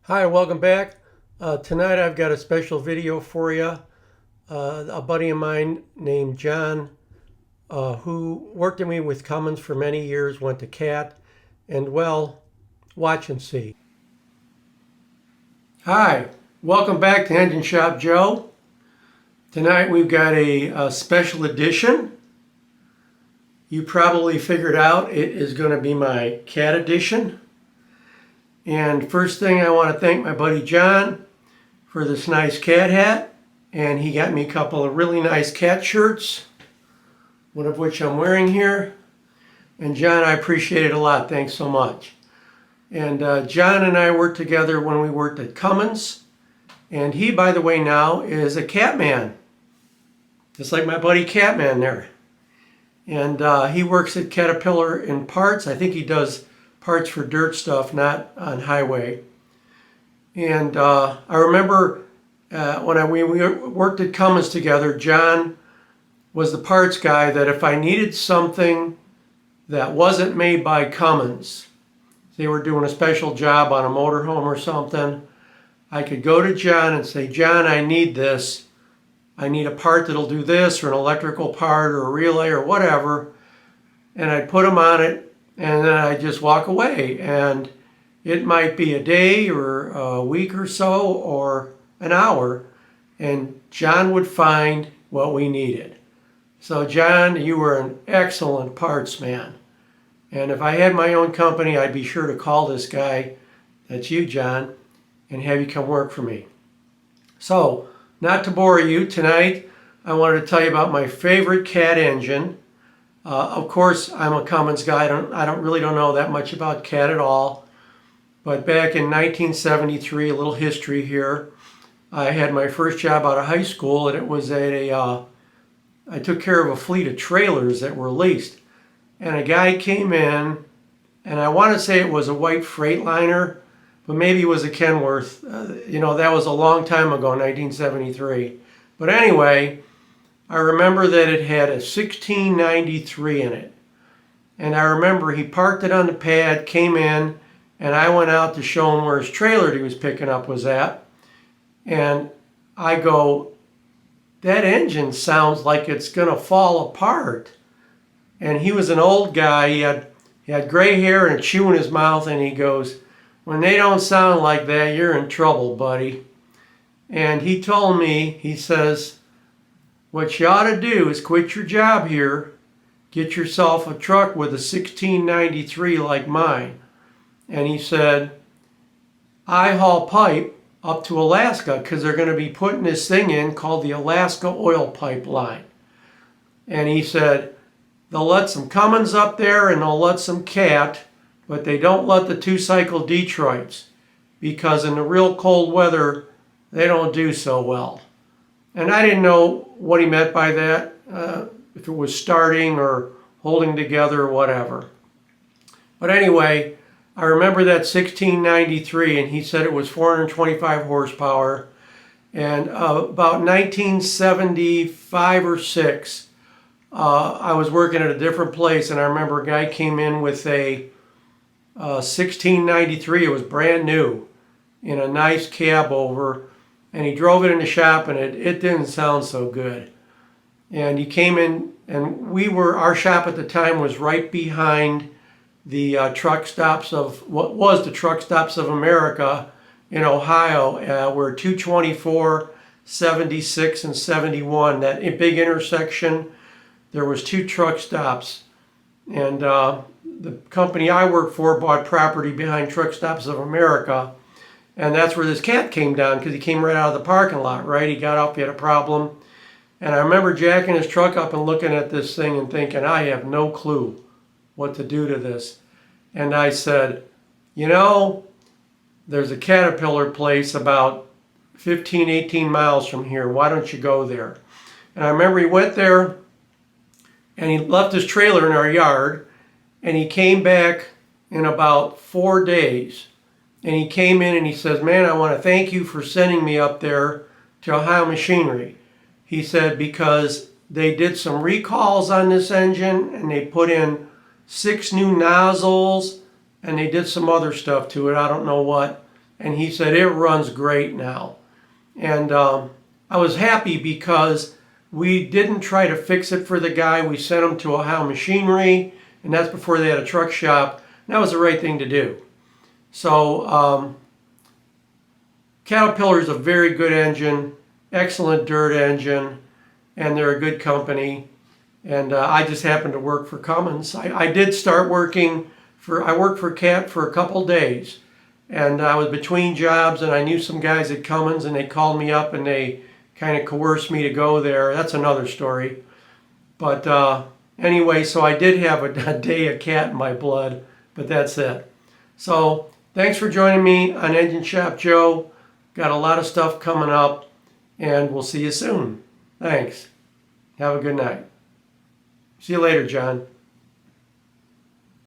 Hi, welcome back. Tonight I've got a special video for you. A buddy of mine named John, who worked with me with Cummins for many years, went to CAT, and well, watch and see. Hi, welcome back to Engine Shop Joe. Tonight we've got a special edition. You probably figured out it is going to be my CAT edition. And first thing, I want to thank my buddy John for this nice cat hat. And he got me a couple of really nice cat shirts, one of which I'm wearing here. And John, I appreciate it a lot. Thanks so much. And John and I worked together when we worked at Cummins. And he, by the way, now is a cat man, just like my buddy Catman there. And he works at Caterpillar in parts. I think he does parts for dirt stuff, not on highway. And I remember when we worked at Cummins together, John was the parts guy that if I needed something that wasn't made by Cummins, they were doing a special job on a motorhome or something, I could go to John and say, John, I need this. I need a part that'll do this, or an electrical part, or a relay, or whatever. And I'd put them on it, and then I'd just walk away. And it might be a day, or a week or so, or an hour, and John would find what we needed. So John, you were an excellent parts man. And if I had my own company, I'd be sure to call this guy, that's you, John, and have you come work for me. So, not to bore you, tonight I wanted to tell you about my favorite CAT engine. Of course, I'm a Cummins guy. I don't really know that much about CAT at all. But back in 1973, a little history here, I had my first job out of high school, and it was at I took care of a fleet of trailers that were leased. And a guy came in, and I want to say it was a white Freightliner, but maybe it was a Kenworth. That was a long time ago, 1973. But anyway, I remember that it had a 1693 in it. And I remember he parked it on the pad, came in, and I went out to show him where his trailer he was picking up was at. And I go, that engine sounds like it's going to fall apart. And he was an old guy. He had gray hair and a chew in his mouth, and he goes, when they don't sound like that, you're in trouble, buddy. And he told me, he says, what you ought to do is quit your job here, get yourself a truck with a 1693 like mine. And he said, I haul pipe up to Alaska because they're going to be putting this thing in called the Alaska Oil Pipeline. And he said, they'll let some Cummins up there and they'll let some CAT, but they don't let the two-cycle Detroits because in the real cold weather, they don't do so well. And I didn't know what he meant by that, if it was starting or holding together or whatever. But anyway, I remember that 1693, and he said it was 425 horsepower. And about 1975 or 6, I was working at a different place, and I remember a guy came in with a 1693. It was brand new in a nice cab over, and he drove it in the shop, and it didn't sound so good. And he came in, and our shop at the time was right behind the truck stops of what was the Truck Stops of America in Ohio, where 224, 76, and 71, that big intersection, there was 2 truck stops. And the company I worked for bought property behind Truck Stops of America, and that's where this cat came down because he came right out of the parking lot, right? He got up, he had a problem. And I remember jacking his truck up and looking at this thing and thinking, I have no clue what to do to this. And I said, there's a Caterpillar place about 15, 18 miles from here. Why don't you go there? And I remember he went there and he left his trailer in our yard, and he came back in about 4 days. And he came in and he says, man, I want to thank you for sending me up there to Ohio Machinery. He said, because they did some recalls on this engine, and they put in 6 new nozzles, and they did some other stuff to it. I don't know what. and he said it runs great now. And I was happy because we didn't try to fix it for the guy. We sent him to Ohio Machinery, and that's before they had a truck shop. And that was the right thing to do. So Caterpillar is a very good engine, excellent dirt engine, and they're a good company. And I just happened to work for Cummins. I did start working I worked for Cat for a couple days. And I was between jobs, and I knew some guys at Cummins, and they called me up and they kind of coerced me to go there. That's another story. But anyway, so I did have a day of Cat in my blood, but that's it. So thanks for joining me on Engine Shop Joe. Got a lot of stuff coming up, and we'll see you soon. Thanks. Have a good night. See you later, John.